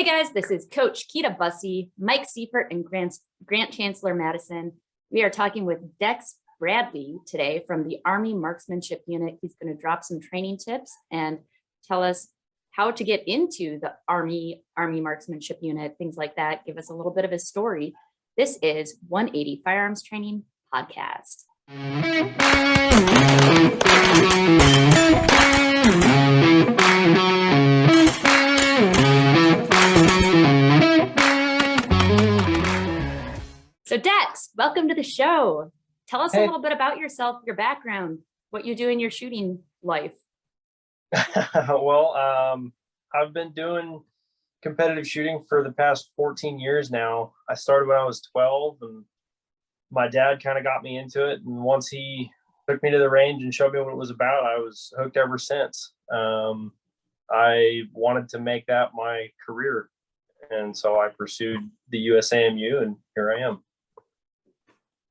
Hey guys, this is Coach Keita Bussey, Mike Seifert, and Grant Chancellor Madison. We are talking with Dex Bradley today from the Army Marksmanship Unit. He's going to drop some training tips and tell us how to get into the Army Marksmanship Unit, things like that. Give us a little bit of his story. This is 180 Firearms Training Podcast. So Dex, welcome to the show. Tell us a little bit about yourself, your background, what you do in your shooting life. Well, I've been doing competitive shooting for the past 14 years now. I started when I was 12, and my dad kind of got me into it. And once he took me to the range and showed me what it was about, I was hooked ever since. I wanted to make that my career. And so I pursued the US AMU, and here I am.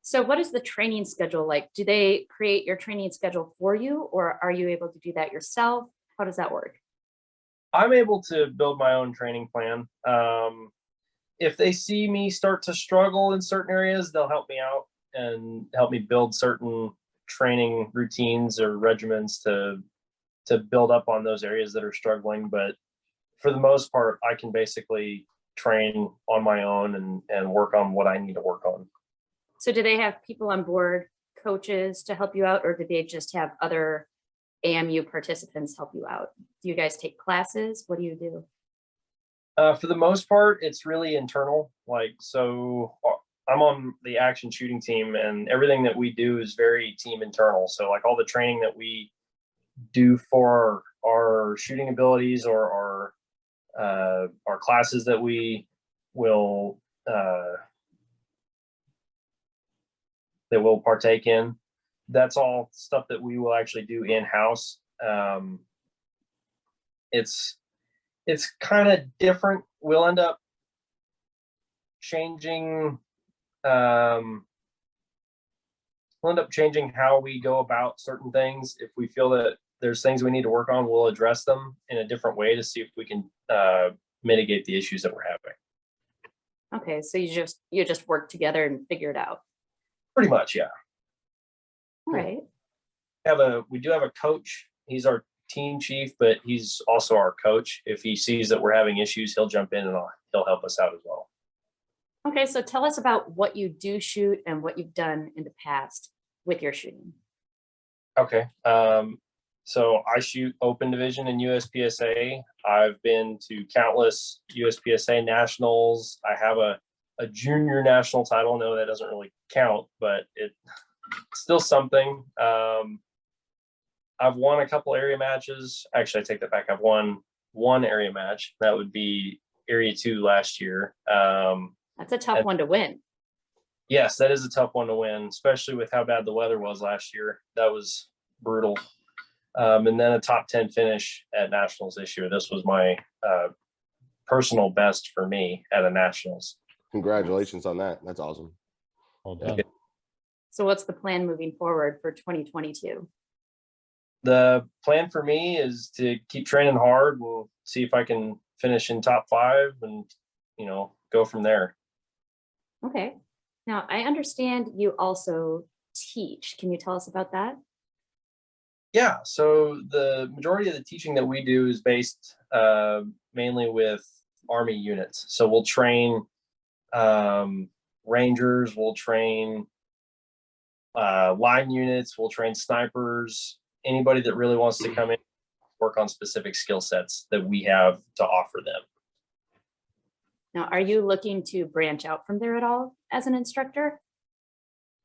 So what is the training schedule like? Do they create your training schedule for you, or are you able to do that yourself? How does that work? I'm able to build my own training plan. If they see me start to struggle in certain areas, they'll help me out and help me build certain training routines or regimens to build up on those areas that are struggling. But for the most part, I can basically train on my own and work on what I need to work on. So do they have people on board, coaches to help you out, or do they just have other AMU participants help you out? Do you guys take classes? What do you do? For the most part, it's really internal. So I'm on the action shooting team, and everything that we do is very team internal. So all the training that we do for our shooting abilities or our classes that we will partake in, that's all stuff that we will actually do in-house. It's kind of different. We'll end up changing how we go about certain things. If we feel that there's things we need to work on, we'll address them in a different way to see if we can mitigate the issues that we're having. Okay, so you just work together and figure it out. Pretty much, yeah. All right. We do have a coach. He's our team chief, but he's also our coach. If he sees that we're having issues, he'll jump in and he'll help us out as well. Okay, so tell us about what you do shoot and what you've done in the past with your shooting. Okay. So I shoot open division in USPSA. I've been to countless USPSA nationals. I have a junior national title. No, that doesn't really count, but it's still something. I've won a couple area matches. Actually, I take that back. I've won one area match. That would be Area 2 last year. That's a tough one to win. Yes, that is a tough one to win, especially with how bad the weather was last year. That was brutal. And then a top 10 finish at nationals this year. This was my personal best for me at a nationals. Congratulations on that. That's awesome. Well done. Okay. So what's the plan moving forward for 2022? The plan for me is to keep training hard and see if I can finish in top 5 and, go from there. Okay. Now, I understand you also teach. Can you tell us about that? Yeah. So the majority of the teaching that we do is based mainly with Army units. So we'll train Rangers, we'll train line units, we'll train snipers, anybody that really wants to come in, work on specific skill sets that we have to offer them. Now, are you looking to branch out from there at all as an instructor?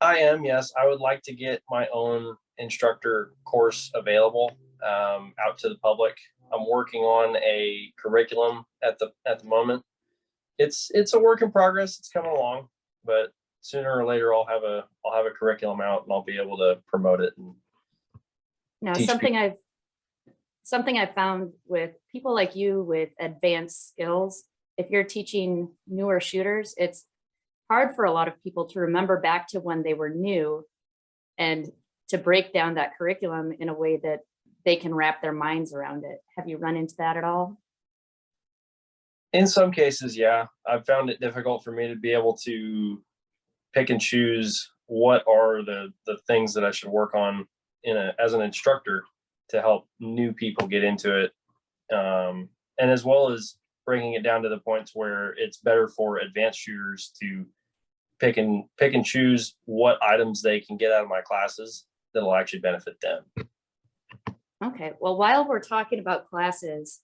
I am, yes. I would like to get my own instructor course available out to the public. I'm working on a curriculum at the moment. It's a work in progress. It's coming along, but sooner or later I'll have a curriculum out and I'll be able to promote it. Now, something I've found with people like you with advanced skills, if you're teaching newer shooters, it's hard for a lot of people to remember back to when they were new and to break down that curriculum in a way that they can wrap their minds around it. Have you run into that at all? In some cases, yeah, I've found it difficult for me to be able to pick and choose what are the things that I should work on as an instructor to help new people get into it, and as well as bringing it down to the points where it's better for advanced shooters to pick and choose what items they can get out of my classes that'll actually benefit them. Okay, well, while we're talking about classes,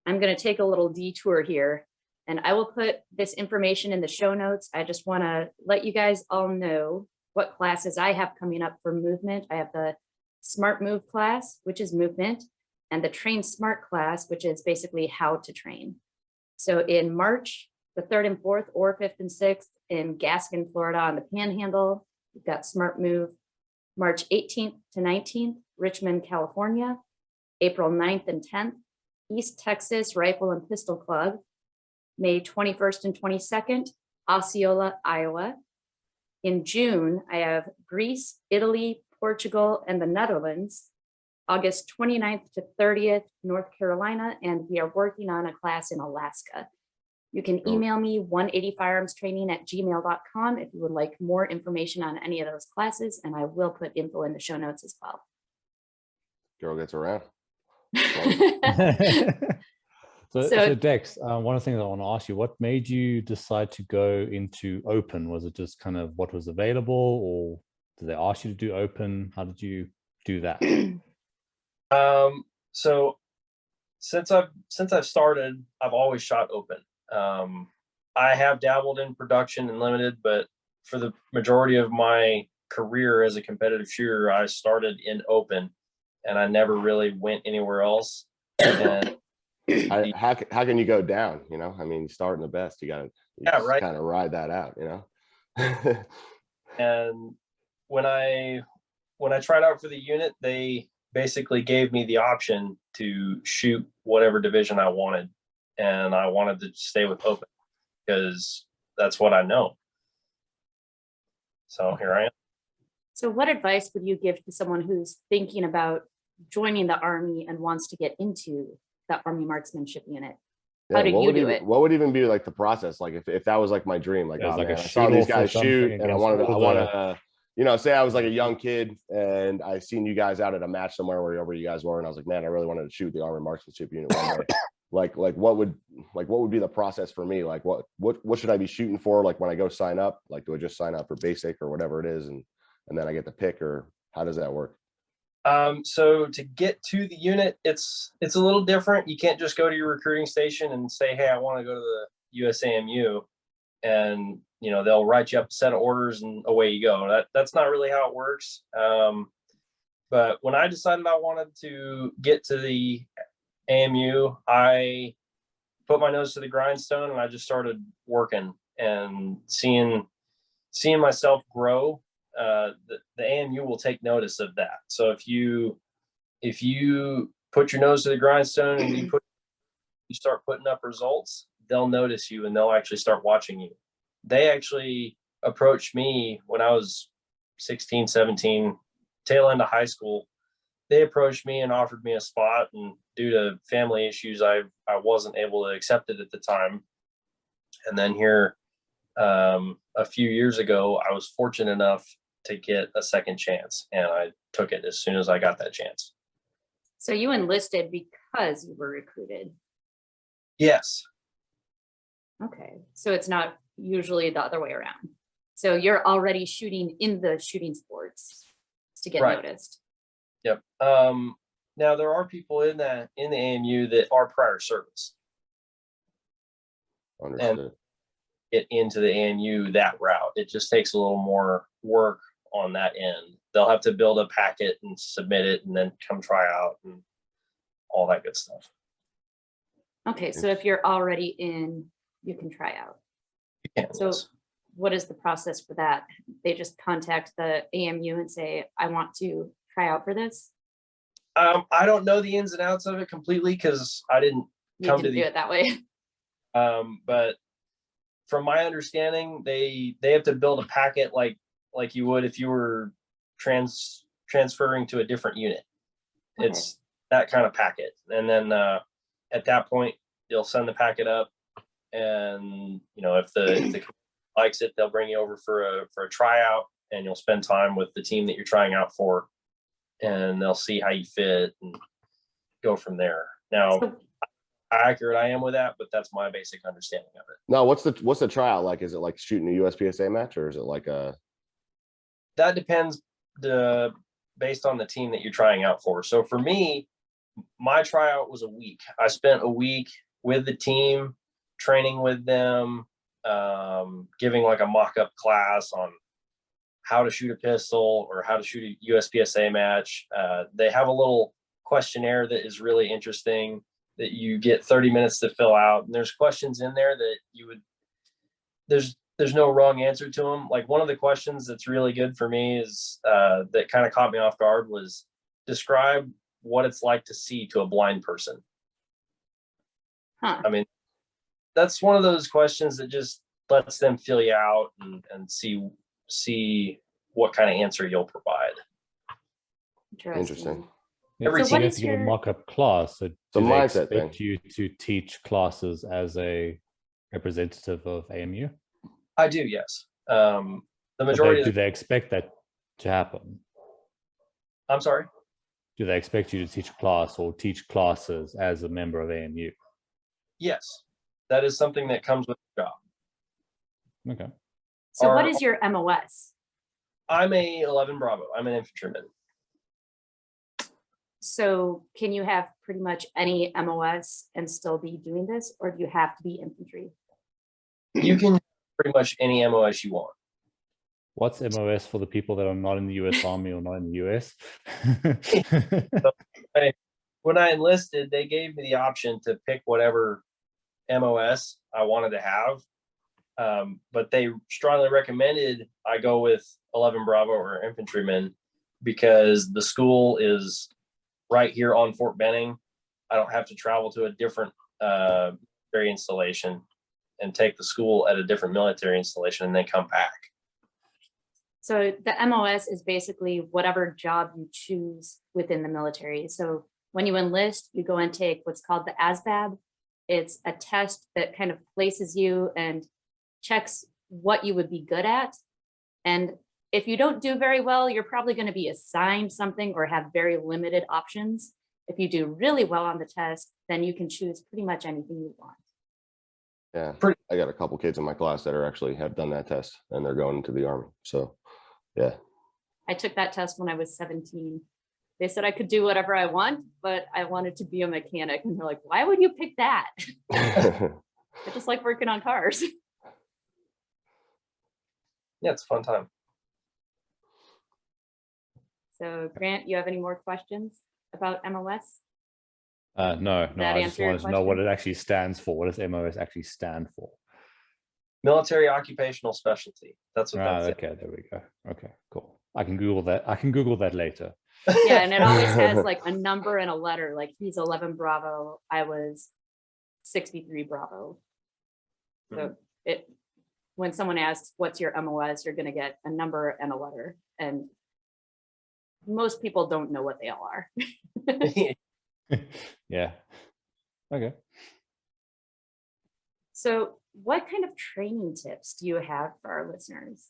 I'm going to take a little detour here, and I will put this information in the show notes. I just want to let you guys all know what classes I have coming up for movement. I have the Smart Move class, which is movement, and the Train Smart class, which is basically how to train. So in March, the 3rd and 4th, or 5th and 6th in Gaskin, Florida on the Panhandle, we've got Smart Move. March 18th to 19th, Richmond, California. April 9th and 10th, East Texas Rifle and Pistol Club. May 21st and 22nd, Osceola, Iowa. In June, I have Greece, Italy, Portugal, and the Netherlands. August 29th to 30th, North Carolina, and we are working on a class in Alaska. You can email me 180firearmstraining@gmail.com if you would like more information on any of those classes, and I will put info in the show notes as well. Girl gets around. So Dex, one of the things I want to ask you, what made you decide to go into open? Was it just kind of what was available, or did they ask you to do open? How did you do that? So since I've started, I've always shot open. I have dabbled in production and limited, but for the majority of my career as a competitive shooter, I started in open, and I never really went anywhere else. And how can you go down? You know, I mean, starting the best, you gotta kind of ride that out, you know. And when I tried out for the unit, they basically gave me the option to shoot whatever division I wanted, and I wanted to stay with open because that's what I know. So here I am. So what advice would you give to someone who's thinking about joining the Army and wants to get into the Army Marksmanship unit? How do you do it? What would even be like the process? Like if that was like my dream, like, Yeah, oh, like man, a I saw these guys shoot and I want the- to, you know, say I was like a young kid and I seen you guys out at a match somewhere wherever you guys were, and I was like, man, I really wanted to shoot the Army Marksmanship unit one day. Like what would be the process for me? Like what should I be shooting for? Like when I go sign up, like do I just sign up for basic or whatever it is, and then I get to pick, or how does that work? So to get to the unit, it's a little different. You can't just go to your recruiting station and say, hey, I want to go to the USAMU, and you know, they'll write you up a set of orders and away you go. That's not really how it works. But when I decided I wanted to get to the AMU, I put my nose to the grindstone and I just started working and seeing myself grow. The AMU will take notice of that. So if you put your nose to the grindstone and you start putting up results, they'll notice you and they'll actually start watching you. They actually approached me when I was 16, 17, tail end of high school. They approached me and offered me a spot, and due to family issues, I wasn't able to accept it at the time. And then here, a few years ago, I was fortunate enough to get a second chance, and I took it as soon as I got that chance. So you enlisted because you were recruited? Yes. Okay, so it's not usually the other way around. So you're already shooting in the shooting sports to get noticed. Yep. Now there are people in the AMU that are prior service. Understood. And get into the AMU that route. It just takes a little more work on that end. They'll have to build a packet and submit it and then come try out and all that good stuff. Okay, so if you're already in, you can try out. You can, So yes. what is the process for that? They just contact the AMU and say, I want to try out for this? I don't know the ins and outs of it completely because I didn't You can do it that way. But from my understanding, they have to build a packet like you would if you were transferring to a different unit. Okay. It's that kind of packet, and then at that point, they'll send the packet up. and if the likes it, they'll bring you over for a tryout, and you'll spend time with the team that you're trying out for, and they'll see how you fit and go from there. Now, how accurate I am with that, but that's my basic understanding of it. No, what's the tryout like? Is it like shooting a USPSA match, or is it like a? That depends based on the team that you're trying out for. So for me, my tryout was a week. I spent a week with the team, training with them, giving like a mock-up class on how to shoot a pistol or how to shoot a USPSA match. They have a little questionnaire that is really interesting that you get 30 minutes to fill out. And there's questions in there that there's no wrong answer to them. Like, one of the questions that's really good for me is that kind of caught me off guard was, describe what it's like to see to a blind person. Huh. I mean, that's one of those questions that just lets them feel you out and see what kind of answer you'll provide. Interesting. Yeah, So so what you have is to give a your- mock-up class. So It's a do they mindset expect thing. you to teach classes as a representative of AMU? I do, yes. The But majority do they expect that to happen? I'm sorry. Do they expect you to teach a class or teach classes as a member of AMU? Yes, that is something that comes with the job. Okay. So what Are- is your MOS? I'm a 11 Bravo. I'm an infantryman. So can you have pretty much any MOS and still be doing this, or do you have to be infantry? You can pretty much any MOS you want. What's MOS for the people that are not in the US Army or not in the US? When I enlisted, they gave me the option to pick whatever MOS I wanted to have. But they strongly recommended I go with 11 Bravo or infantryman because the school is right here on Fort Benning. I don't have to travel to a different military installation and take the school at a different military installation and then come back. So the MOS is basically whatever job you choose within the military. So when you enlist, you go and take what's called the ASVAB. It's a test that kind of places you and checks what you would be good at. And if you don't do very well, you're probably going to be assigned something or have very limited options. If you do really well on the test, then you can choose pretty much anything you want. Yeah, I got a couple kids in my class that have done that test, and they're going into the Army. So, yeah. I took that test when I was 17. They said I could do whatever I want, but I wanted to be a mechanic. And they're like, why would you pick that? I just like working on cars. Yeah, it's a fun time. So Grant, you have any more questions about MOS? No, that I just answer your wanted to know what question? it actually stands for. What does MOS actually stand for? Military occupational specialty. That's what Ah, that's. okay, there we go. Okay, cool. I can Google that. I can Google that later. Yeah, and it always has like a number and a letter. Like he's 11 Bravo. I was 63 Bravo. So when someone asks, what's your MOS, you're going to get a number and a letter. And most people don't know what they all are. Yeah. Okay. So what kind of training tips do you have for our listeners?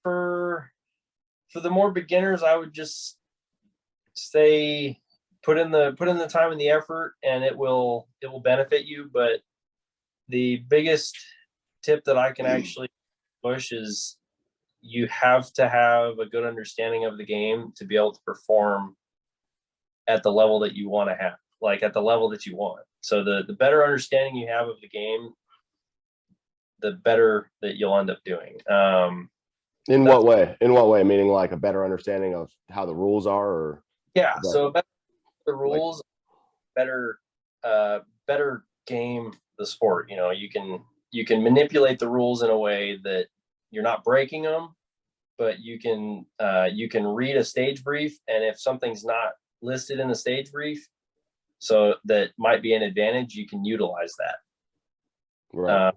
For the more beginners, I would just say put in the time and the effort, and it will benefit you. But the biggest tip that I can actually push is you have to have a good understanding of the game to be able to perform at the level that you want to have, like at the level that you want. So the better understanding you have of the game, the better that you'll end up doing. In what way? In what way? Meaning like a better understanding of how the rules are, or Yeah. So better the rules, better game the sport. You know, you can manipulate the rules in a way that you're not breaking them, but you can read a stage brief, and if something's not listed in the stage brief, so that might be an advantage, you can utilize that. right?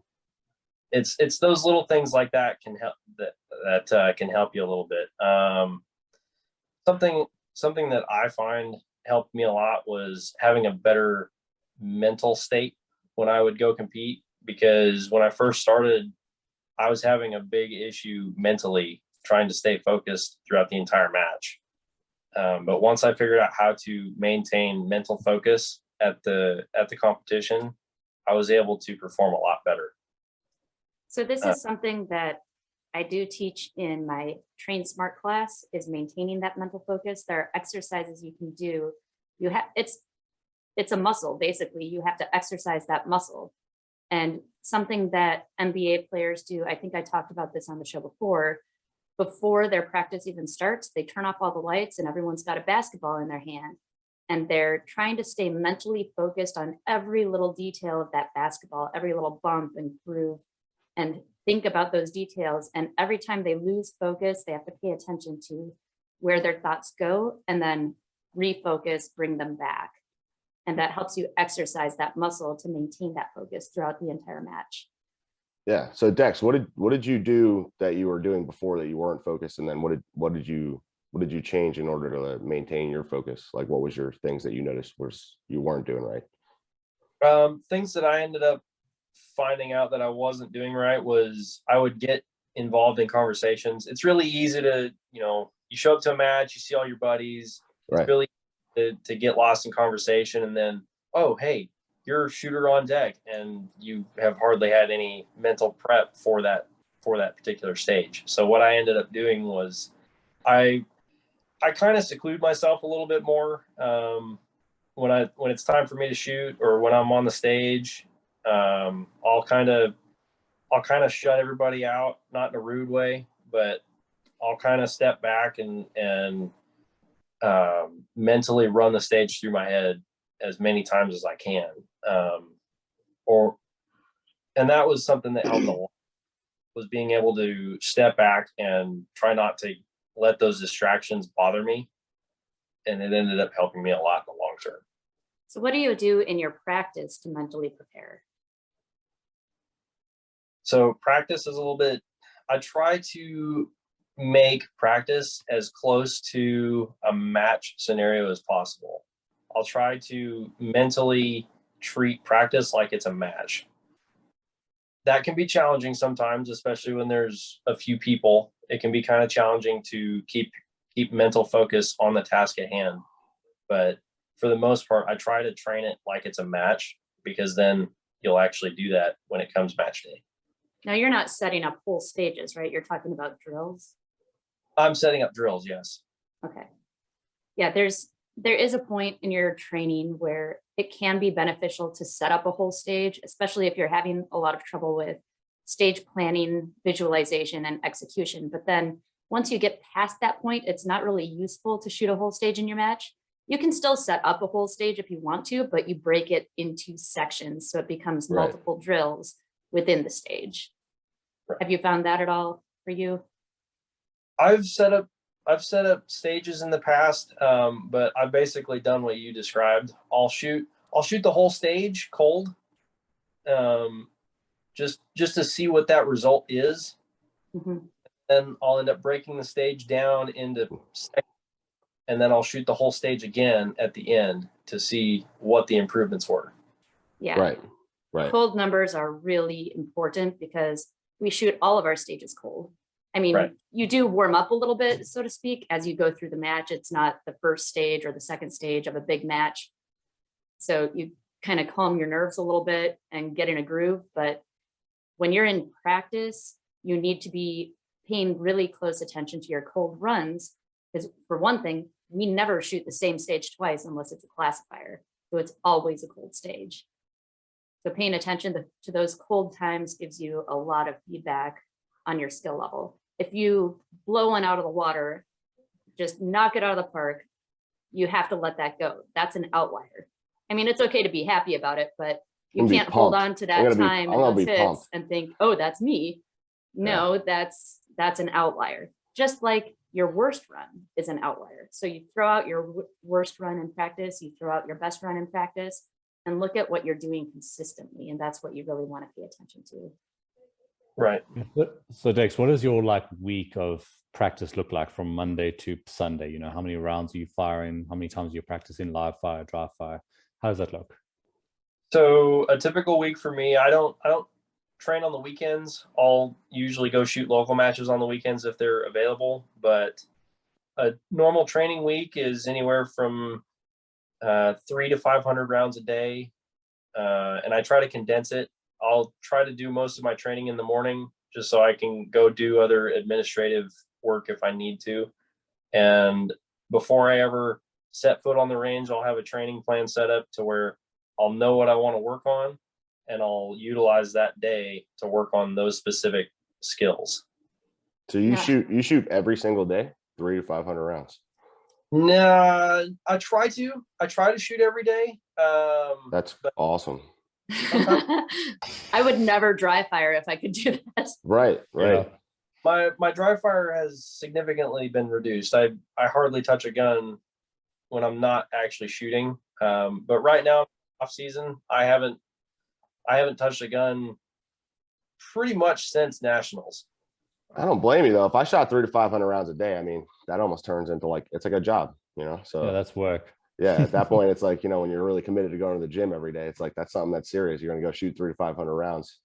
It's those little things like that can help that can help you a little bit. Something that I find helped me a lot was having a better mental state when I would go compete, because when I first started, I was having a big issue mentally trying to stay focused throughout the entire match. But once I figured out how to maintain mental focus at the competition, I was able to perform a lot better. So this is something that I do teach in my Train Smart class, is maintaining that mental focus. There are exercises you can do. It's a muscle, basically. You have to exercise that muscle. And something that NBA players do, I think I talked about this on the show before their practice even starts, they turn off all the lights and everyone's got a basketball in their hand. And they're trying to stay mentally focused on every little detail of that basketball, every little bump and groove, and think about those details. And every time they lose focus, they have to pay attention to where their thoughts go and then refocus, bring them back. And that helps you exercise that muscle to maintain that focus throughout the entire match. Yeah. So Dex, what did you do that you were doing before that you weren't focused? And then what did you change in order to maintain your focus? Like, what was your things that you noticed was you weren't doing right? Things that I ended up finding out that I wasn't doing right was I would get involved in conversations. It's really easy to, you show up to a match, you see all your buddies. Right. It's really easy to get lost in conversation, and then, oh, hey, you're a shooter on deck, and you have hardly had any mental prep for that particular stage. So what I ended up doing was I kind of seclude myself a little bit more when it's time for me to shoot, or when I'm on the stage. I'll kind of shut everybody out, not in a rude way, but I'll kind of step back and mentally run the stage through my head as many times as I can. And that was something that helped a lot, was being able to step back and try not to let those distractions bother me. And it ended up helping me a lot in the long term. So what do you do in your practice to mentally prepare? So practice is a little bit, I try to make practice as close to a match scenario as possible. I'll try to mentally treat practice like it's a match. That can be challenging sometimes, especially when there's a few people. It can be kind of challenging to keep mental focus on the task at hand. But for the most part, I try to train it like it's a match, because then you'll actually do that when it comes match day. Now, you're not setting up whole stages, right? You're talking about drills. I'm setting up drills, yes. Okay. Yeah, there is a point in your training where it can be beneficial to set up a whole stage, especially if you're having a lot of trouble with stage planning, visualization, and execution. But then once you get past that point, it's not really useful to shoot a whole stage in your match. You can still set up a whole stage if you want to, but you break it into sections so it becomes multiple drills within the stage. Right. Have you found that at all for you? I've set up stages in the past, but I've basically done what you described. I'll shoot the whole stage cold, just to see what that result is. Mm-hmm. Then I'll end up breaking the stage down into sections, and then I'll shoot the whole stage again at the end to see what the improvements were. Yeah. Right. Cold numbers are really important because we shoot all of our stages cold. I mean, you do warm up a little bit, so to speak, as you go through the match. It's not the first stage or the second stage of a big match. So you kind of calm your nerves a little bit and get in a groove. But when you're in practice, you need to be paying really close attention to your cold runs. Because for one thing, we never shoot the same stage twice unless it's a classifier. So it's always a cold stage. So paying attention to those cold times gives you a lot of feedback on your skill level. If you blow one out of the water, just knock it out of the park, you have to let that go. That's an outlier. I mean, it's okay to be happy about it, but you can't hold on to that time and those hits and think, oh, that's me. No, that's an outlier. Just like your worst run is an outlier. So you throw out your worst run in practice, you throw out your best run in practice, and look at what you're doing consistently. And that's what you really want to pay attention to. Right. So Dex, what does your week of practice look like from Monday to Sunday? You know, how many rounds are you firing? How many times are you practicing live fire, dry fire? How does that look? So a typical week for me, I don't train on the weekends. I'll usually go shoot local matches on the weekends if they're available. But a normal training week is anywhere from 3 to 500 rounds a day, and I try to condense it. I'll try to do most of my training in the morning just so I can go do other administrative work if I need to. And before I ever set foot on the range, I'll have a training plan set up to where I'll know what I want to work on, and I'll utilize that day to work on those specific skills. So you shoot every single day, 300 to 500 rounds. Nah, I try to shoot every day. That's awesome. I would never dry fire if I could do that. Right. Yeah. My dry fire has significantly been reduced. I hardly touch a gun when I'm not actually shooting. But right now, off season, I haven't touched a gun pretty much since nationals. I don't blame you though. If I shot 300 to 500 rounds a day, I mean, that almost turns into it's like a job, So yeah, that's work. Yeah, at that point, it's like, when you're really committed to going to the gym every day, it's like that's something that's serious. You're going to go shoot 300 to 500 rounds.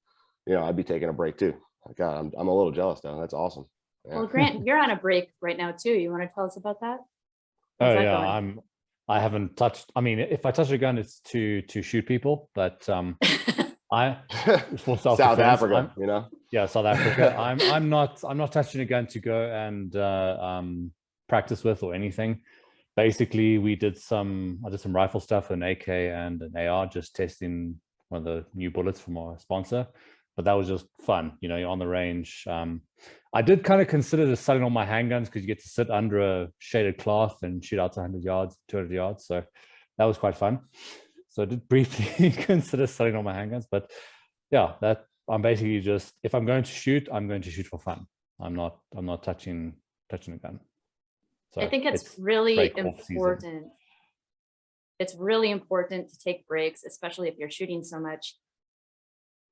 I'd be taking a break too. God, I'm a little jealous though. That's awesome. Yeah. Well, Grant, you're on a break right now too. You want to tell us about that? How's that going? I haven't touched. I mean, if I touch a gun, it's to shoot people. But for South Africa, Yeah, South Africa. I'm not touching a gun to go and practice with or anything. Basically, I did some rifle stuff, an AK and an AR, just testing one of the new bullets from our sponsor. But that was just fun, you're on the range. I did kind of consider just selling all my handguns because you get to sit under a shaded cloth and shoot out to 100 yards, 200 yards. So that was quite fun. So I did briefly consider selling all my handguns, but yeah, that I'm basically just, if I'm going to shoot, I'm going to shoot for fun. I'm not touching a gun. So I think it's really important. It's really important to take breaks, especially if you're shooting so much,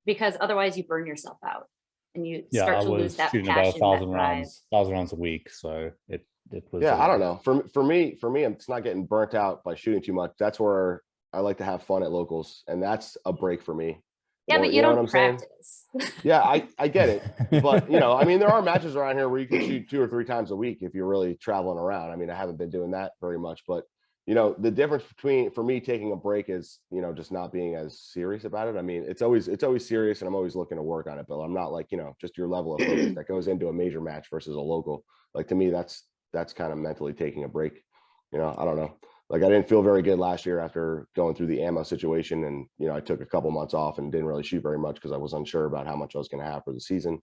because otherwise you burn yourself out and you start to lose that passion, about 1,000 that rounds a week. So it was. Yeah, I don't know. For me, it's not getting burnt out by shooting too much. That's where I like to have fun at locals, and that's a break for me. Yeah, but you don't practice. Yeah, I get it. But, I mean, there are matches around here where you can shoot 2 or 3 times a week if you're really traveling around. I mean, I haven't been doing that very much, but, the difference for me taking a break is, just not being as serious about it. I mean, it's always serious, and I'm always looking to work on it, but I'm not like, just your level of focus that goes into a major match versus a local. Like, to me, that's kind of mentally taking a break. I don't know. Like, I didn't feel very good last year after going through the ammo situation. And, I took a couple months off and didn't really shoot very much because I was unsure about how much I was going to have for the season.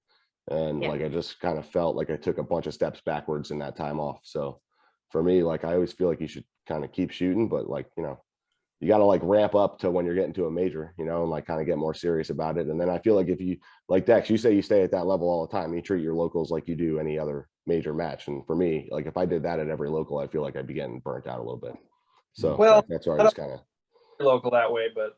And I just kind of felt like I took a bunch of steps backwards in that time off. So for me, I always feel like you should kind of keep shooting, but you got to ramp up to when you're getting to a major, and kind of get more serious about it. And then I feel like if you, like Dex, you say you stay at that level all the time, you treat your locals like you do any other major match. And for me, if I did that at every local, I feel like I'd be getting burnt out a little bit. So that's where I just kind of local that way, but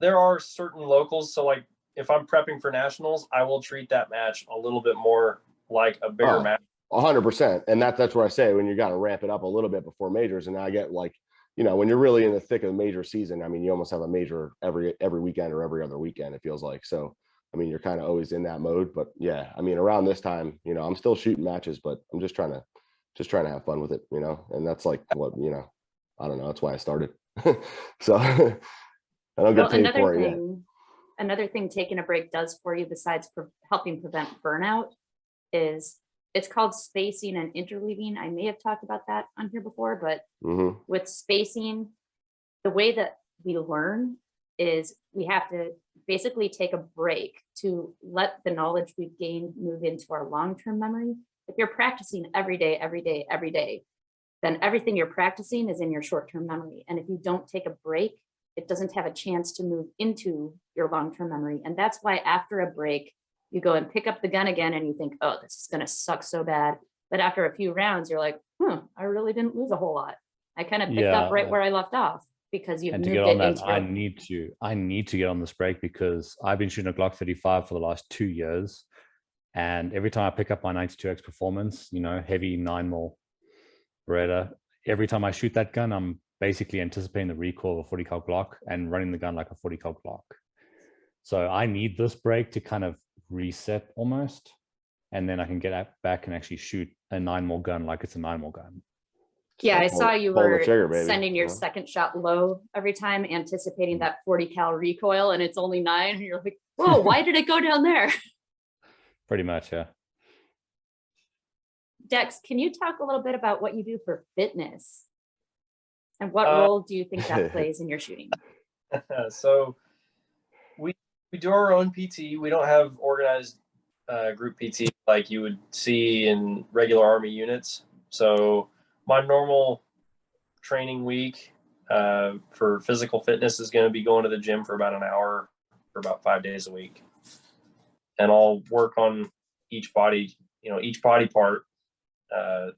there are certain locals. So if I'm prepping for nationals, I will treat that match a little bit more like a bigger match. 100%. And that's where I say when you got to ramp it up a little bit before majors. And I get when you're really in the thick of the major season, I mean, you almost have a major every weekend or every other weekend, it feels like. So, I mean, you're kind of always in that mode, but yeah, I mean, around this time, I'm still shooting matches, but I'm just trying to have fun with it, and that's what, I don't know. That's why I started. So I don't get paid for it yet. Another thing taking a break does for you, besides helping prevent burnout, is it's called spacing and interleaving. I may have talked about that on here before, but with spacing, the way that we learn is we have to basically take a break to let the knowledge we've gained move into our long-term memory. If you're practicing every day, then everything you're practicing is in your short-term memory. And if you don't take a break, it doesn't have a chance to move into your long-term memory. And that's why after a break, you go and pick up the gun again and you think, oh, this is going to suck so bad. But after a few rounds, you're like, I really didn't lose a whole lot. I kind of picked up right where I left off because you've moved it into. I need to get on this break because I've been shooting a Glock 35 for the last 2 years. And every time I pick up my 92X performance, heavy 9mm Beretta, every time I shoot that gun, I'm basically anticipating the recoil of a 40 cal Glock and running the gun like a 40 cal Glock. So I need this break to kind of reset almost, and then I can get back and actually shoot a 9mm gun like it's a 9mm gun. Yeah, I saw you were trigger, sending your second shot low every time, anticipating that 40 cal recoil, and it's only 9. And you're like, whoa, why did it go down there? Pretty much, yeah. Dex, can you talk a little bit about what you do for fitness? And what role do you think that plays in your shooting? So we do our own PT. We don't have organized group PT like you would see in regular Army units. So my normal training week for physical fitness is going to be going to the gym for about an hour for about 5 days a week. And I'll work on each body part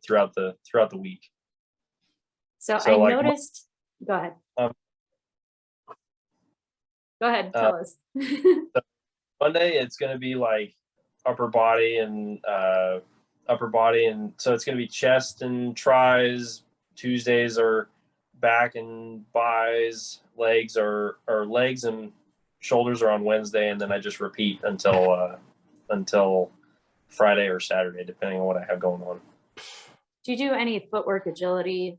throughout the week. So I like noticed, go ahead. Go ahead, tell us. Monday, it's going to be like upper body, and so it's going to be chest and tries. Tuesdays are back and buys. Legs and shoulders are on Wednesday, and then I just repeat until Friday or Saturday, depending on what I have going on. Do you do any footwork agility?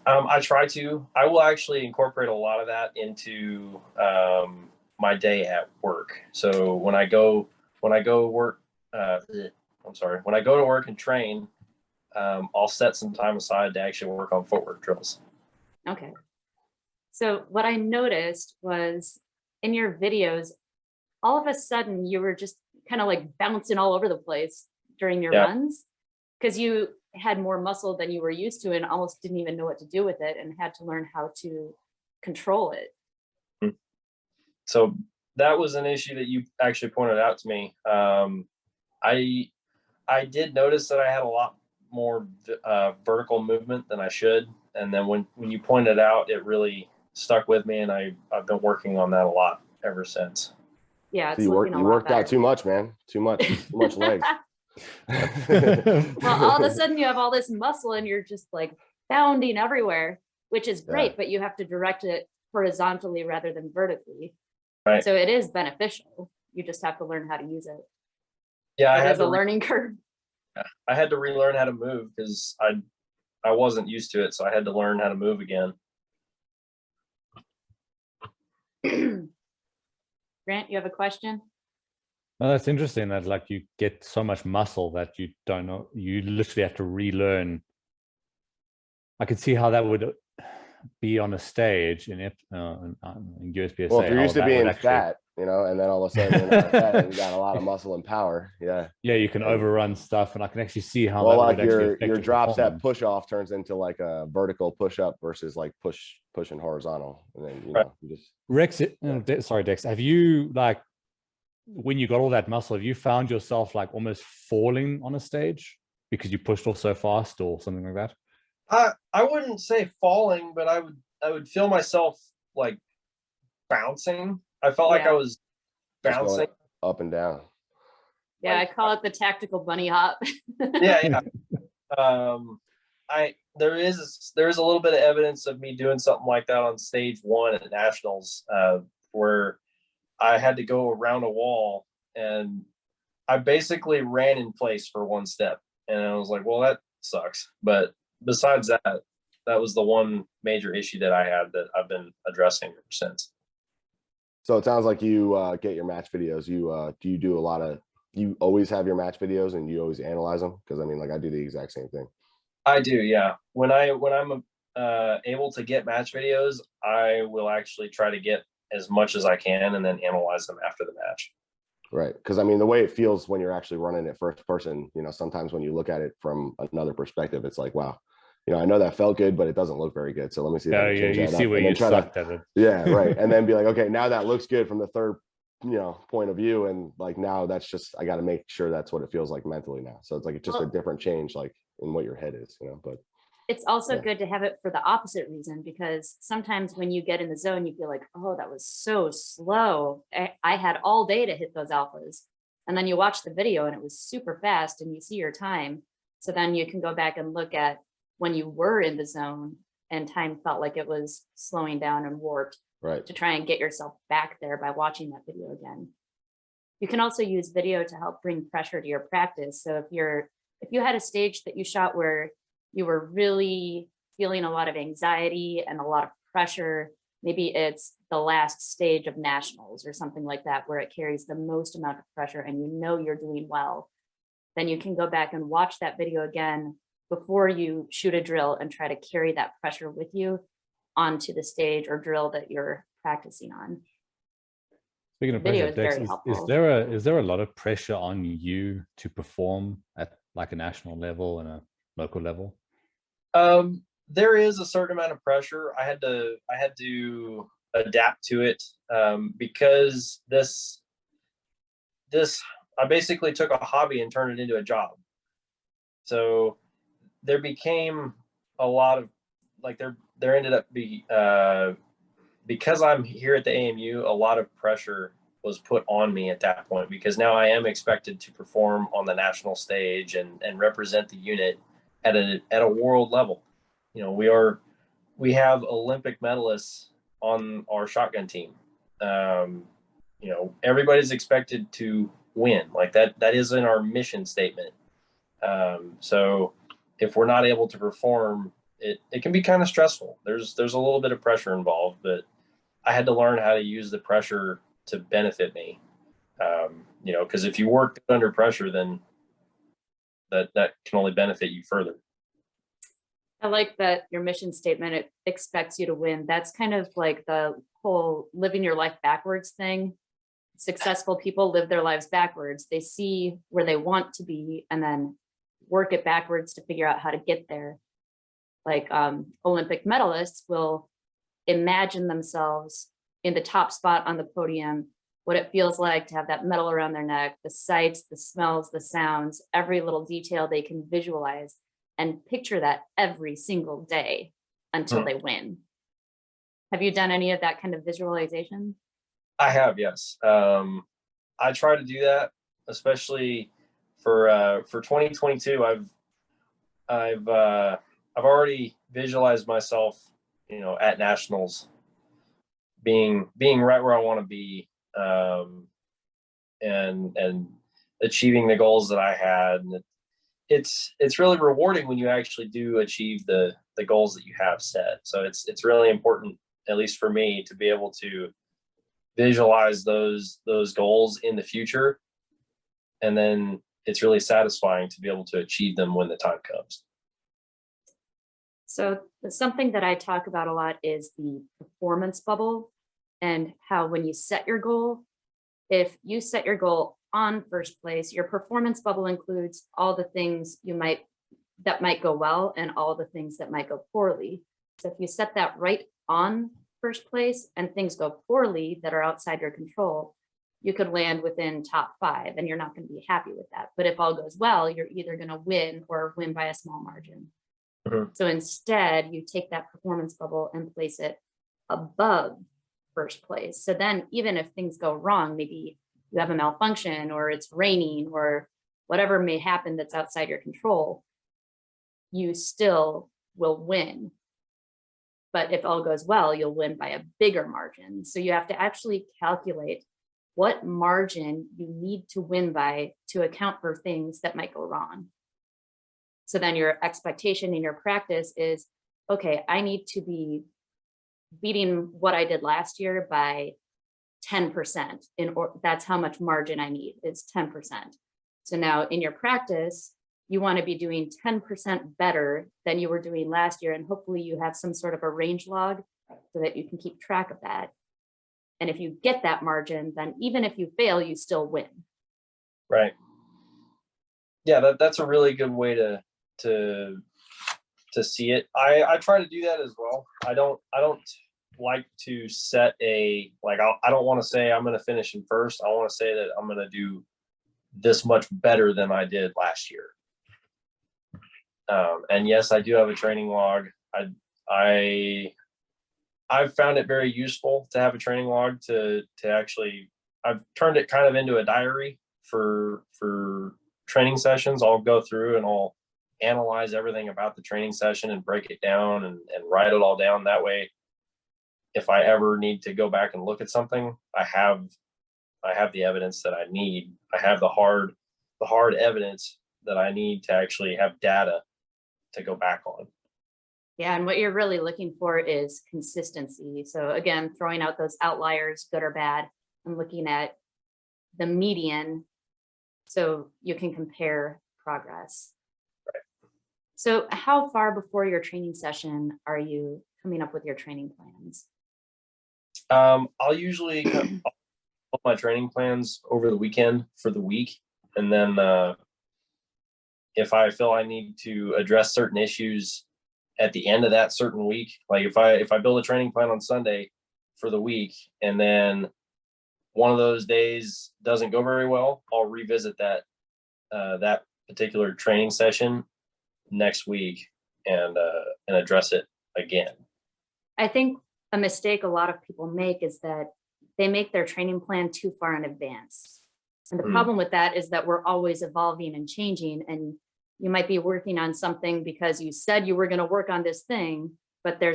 I try to. I will actually incorporate a lot of that into my day at work. So when I go to work and train, I'll set some time aside to actually work on footwork drills. Okay. So what I noticed was in your videos, all of a sudden you were just kind of like bouncing all over the place during your runs, because you had more muscle than you were used to and almost didn't even know what to do with it and had to learn how to control it. So that was an issue that you actually pointed out to me. I did notice that I had a lot more vertical movement than I should. And then when you pointed it out, it really stuck with me, and I've been working on that a lot ever since. Yeah, it's you worked out too much, man. Too much legs. Well, all of a sudden you have all this muscle and you're just like bounding everywhere, which is great, but you have to direct it horizontally rather than vertically. Right. So it is beneficial. You just have to learn how to use it. Yeah, it is a learning curve. I had to relearn how to move because I wasn't used to it, so I had to learn how to move again. Grant, you have a question? Well, that's interesting that like you get so much muscle that you don't know, you literally have to relearn. I could see how that would be on a stage in USPSA. Well, if you're used to being fat, and then all of a sudden you're not fat and you got a lot of muscle and power. Yeah, you can overrun stuff, and I can actually see how that like your drop step push off turns into like a vertical push up versus like pushing horizontal, and then you just Rex. Sorry, Dex. Have you like, when you got all that muscle, have you found yourself like almost falling on a stage because you pushed off so fast or something like that? I wouldn't say falling, but I would feel myself like bouncing. I felt like I was bouncing up and down. Yeah, I call it the tactical bunny hop. Yeah. There is a little bit of evidence of me doing something like that on stage 1 at nationals, where I had to go around a wall and I basically ran in place for one step, and I was like, well, that sucks. But besides that, that was the one major issue that I had that I've been addressing ever since. So it sounds like you get your match videos. Do you do a lot of, you always have your match videos and you always analyze them? Because I mean, like I do the exact same thing. I do, yeah. When I'm able to get match videos, I will actually try to get as much as I can and then analyze them after the match. Right. Because I mean, the way it feels when you're actually running it first person, sometimes when you look at it from another perspective, it's like, wow, I know that felt good, but it doesn't look very good. So let me see. You see where you sucked at it. Yeah, right. And then be like, okay, now that looks good from the third, point of view. And like, now that's just, I got to make sure that's what it feels like mentally now. So it's like, it's just a different change, like in what your head is, but. It's also good to have it for the opposite reason, because sometimes when you get in the zone, you feel like, oh, that was so slow. I had all day to hit those alphas. And then you watch the video and it was super fast and you see your time. So then you can go back and look at when you were in the zone and time felt like it was slowing down and warped, Right. to try and get yourself back there by watching that video again. You can also use video to help bring pressure to your practice. So if you had a stage that you shot where you were really feeling a lot of anxiety and a lot of pressure, maybe it's the last stage of nationals or something like that, where it carries the most amount of pressure and you know you're doing well, then you can go back and watch that video again before you shoot a drill and try to carry that pressure with you onto the stage or drill that you're practicing on. Speaking of Video pressure, is Dex, very helpful. is there a lot of pressure on you to perform at like a national level and a local level? There is a certain amount of pressure. I had to adapt to it, because this I basically took a hobby and turned it into a job. So there became a lot of, like, there ended up because I'm here at the AMU, a lot of pressure was put on me at that point, because now I am expected to perform on the national stage and represent the unit at a world level. You know, we have Olympic medalists on our shotgun team. You know, everybody's expected to win. Like that is in our mission statement. So if we're not able to perform, it can be kind of stressful. There's a little bit of pressure involved, but I had to learn how to use the pressure to benefit me. You know, because if you work under pressure, then that can only benefit you further. I like that your mission statement, it expects you to win. That's kind of like the whole living your life backwards thing. Successful people live their lives backwards. They see where they want to be and then work it backwards to figure out how to get there. Like Olympic medalists will imagine themselves in the top spot on the podium, what it feels like to have that medal around their neck, the sights, the smells, the sounds, every little detail they can visualize and picture that every single day until they win. Have you done any of that kind of visualization? I have, yes. I try to do that, especially for 2022. I've already visualized myself, you know, at nationals, being right where I want to be, and achieving the goals that I had. And it's really rewarding when you actually do achieve the goals that you have set. So it's really important, at least for me, to be able to visualize those goals in the future, and then it's really satisfying to be able to achieve them when the time comes. So something that I talk about a lot is the performance bubble, and how when you set your goal, if you set your goal on first place, your performance bubble includes all the things that might go well and all the things that might go poorly. So if you set that right on first place and things go poorly that are outside your control, you could land within top 5 and you're not going to be happy with that. But if all goes well, you're either going to win or win by a small margin. So instead, you take that performance bubble and place it above first place. So then even if things go wrong, maybe you have a malfunction or it's raining or whatever may happen that's outside your control, you still will win. But if all goes well, you'll win by a bigger margin. So you have to actually calculate what margin you need to win by to account for things that might go wrong. So then your expectation in your practice is, okay, I need to be beating what I did last year by 10%. That's how much margin I need, is 10%. So now in your practice, you want to be doing 10% better than you were doing last year. And hopefully you have some sort of a range log so that you can keep track of that. And if you get that margin, then even if you fail, you still win. Right. Yeah, that's a really good way to see it. I try to do that as well. I don't like to set I don't want to say I'm going to finish in first. I want to say that I'm going to do this much better than I did last year. And yes, I do have a training log. I've found it very useful to have a training log to actually, I've turned it kind of into a diary for training sessions. I'll go through and I'll analyze everything about the training session and break it down and write it all down. That way, if I ever need to go back and look at something, I have the evidence that I need. I have the hard evidence that I need to actually have data to go back on. Yeah, and what you're really looking for is consistency. So again, throwing out those outliers, good or bad, and looking at the median so you can compare progress. Right. So how far before your training session are you coming up with your training plans? I'll usually put my training plans over the weekend for the week. And then if I feel I need to address certain issues at the end of that certain week, like if I build a training plan on Sunday for the week, and then one of those days doesn't go very well, I'll revisit that particular training session next week and address it again. I think a mistake a lot of people make is that they make their training plan too far in advance. And the problem with that is that we're always evolving and changing, and you might be working on something because you said you were going to work on this thing, but there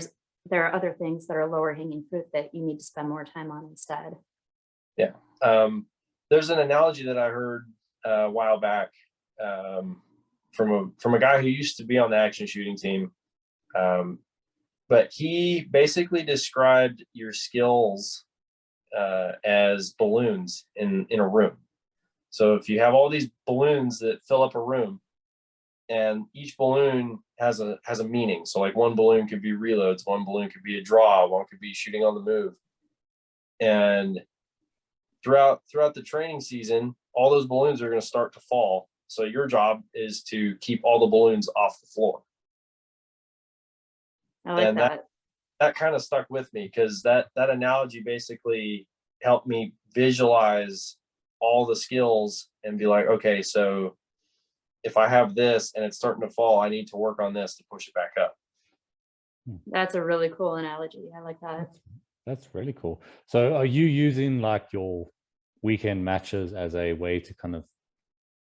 are other things that are lower hanging fruit that you need to spend more time on instead. Yeah. There's an analogy that I heard a while back from a guy who used to be on the action shooting team. But he basically described your skills as balloons in a room. So if you have all these balloons that fill up a room, and each balloon has a meaning. So like one balloon could be reloads, one balloon could be a draw, one could be shooting on the move. And throughout the training season, all those balloons are going to start to fall. So your job is to keep all the balloons off the floor. I like that. That kind of stuck with me because that analogy basically helped me visualize all the skills and be like, okay, so if I have this and it's starting to fall, I need to work on this to push it back up. That's a really cool analogy. I like that. That's really cool. So are you using like your weekend matches as a way to kind of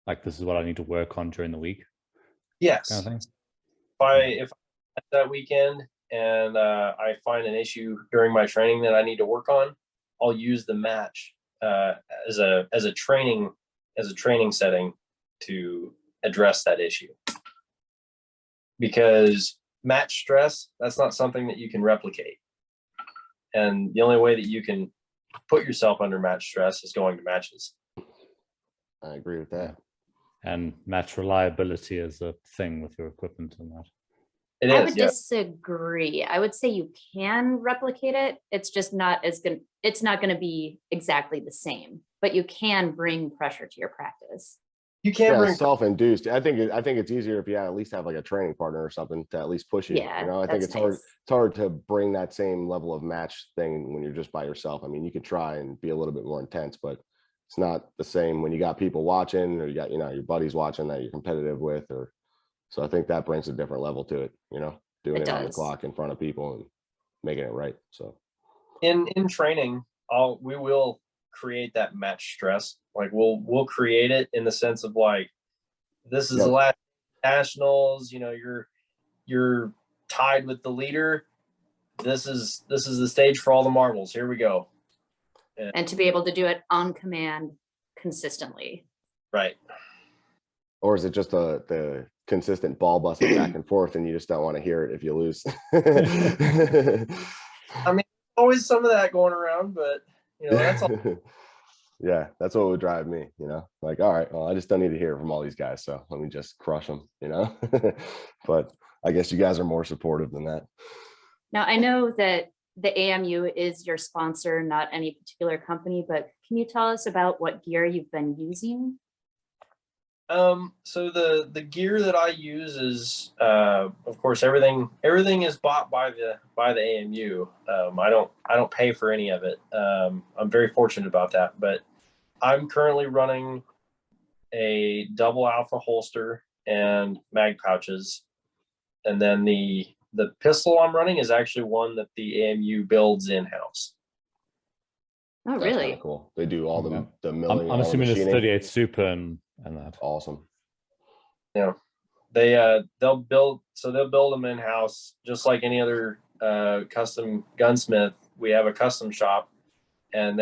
like, this is what I need to work on during the week? Yes. Kind of thing? If that weekend and I find an issue during my training that I need to work on, I'll use the match as a training setting to address that issue. Because match stress, that's not something that you can replicate. And the only way that you can put yourself under match stress is going to matches. I agree with that. And match reliability is a thing with your equipment and that. It is, I would disagree. I would say you can replicate it. It's just not as good. It's not going to be exactly the same, but you can bring pressure to your practice. You can bring self-induced. I think it's easier if you at least have like a training partner or something to at least push you. Yeah, you know, I think it's hard. It's hard to bring that same level of match thing when you're just by yourself. I mean, you could try and be a little bit more intense, but it's not the same when you got people watching or you got, your buddies watching that you're competitive with, or so I think that brings a different level to it, doing it on the clock in front of people and making it right. So in training, we will create that match stress. Like we'll create it in the sense of like, this is the last nationals, you're tied with the leader. This is the stage for all the marbles. Here we go. And to be able to do it on command consistently. Right. Or is it just the consistent ball busting back and forth and you just don't want to hear it if you lose? I mean, always some of that going around, but that's all. Yeah, that's what would drive me, like, all right, well, I just don't need to hear it from all these guys, so let me just crush them, but I guess you guys are more supportive than that. Now, I know that the AMU is your sponsor, not any particular company, but can you tell us about what gear you've been using? So the gear that I use is, of course, everything is bought by the AMU. I don't pay for any of it. I'm very fortunate about that, but I'm currently running a double alpha holster and mag pouches. And then the pistol I'm running is actually one that the AMU builds in-house. Oh, That's really? Cool. They do all the milling. I'm assuming it's 38 super and that. Awesome. Yeah. they'll build them in house just like any other custom gunsmith. We have a custom shop, and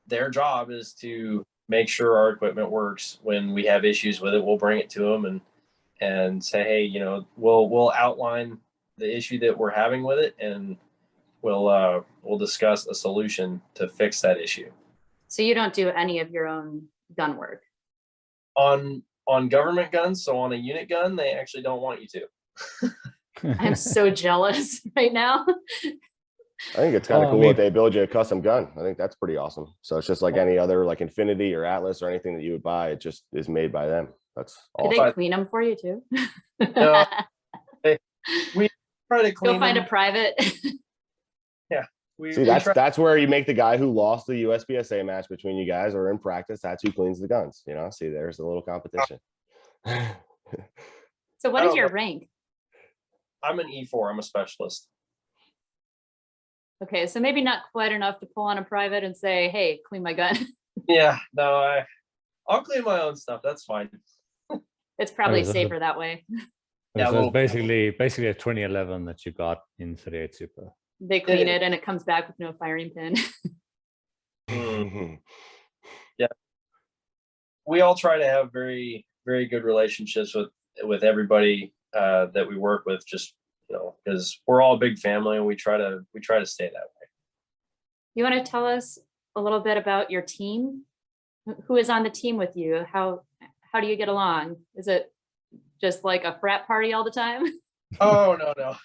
their job is to make sure our equipment works. When we have issues with it, we'll bring it to them and say, hey, you know, we'll outline the issue that we're having with it, and we'll discuss a solution to fix that issue. So you don't do any of your own gun work? On government guns, so on a unit gun, they actually don't want you to. I'm so jealous right now. I think it's kind of cool that they build you a custom gun. I think that's pretty awesome. So it's just like any other like Infinity or Atlas or anything that you would buy. It just is made by them. That's awesome. Do they clean them for you too? No, we try to clean Go find them. a private. Yeah. See, that's where you make the guy who lost the USPSA match between you guys, or in practice, that's who cleans the guns. You know, see, there's a little competition. So what is your rank? I'm an E4. I'm a specialist. Okay, so maybe not quite enough to pull on a private and say, hey, clean my gun. Yeah, no, I'll clean my own stuff. That's fine. It's probably safer that way. Yeah, so it's basically a 2011 that you got in 38 Super. They clean it and it comes back with no firing pin. Yeah. We all try to have very, very good relationships with everybody that we work with, just, you know, because we're all a big family, and we try to stay that way. You want to tell us a little bit about your team? Who is on the team with you? How do you get along? Is it just like a frat party all the time? Oh, no.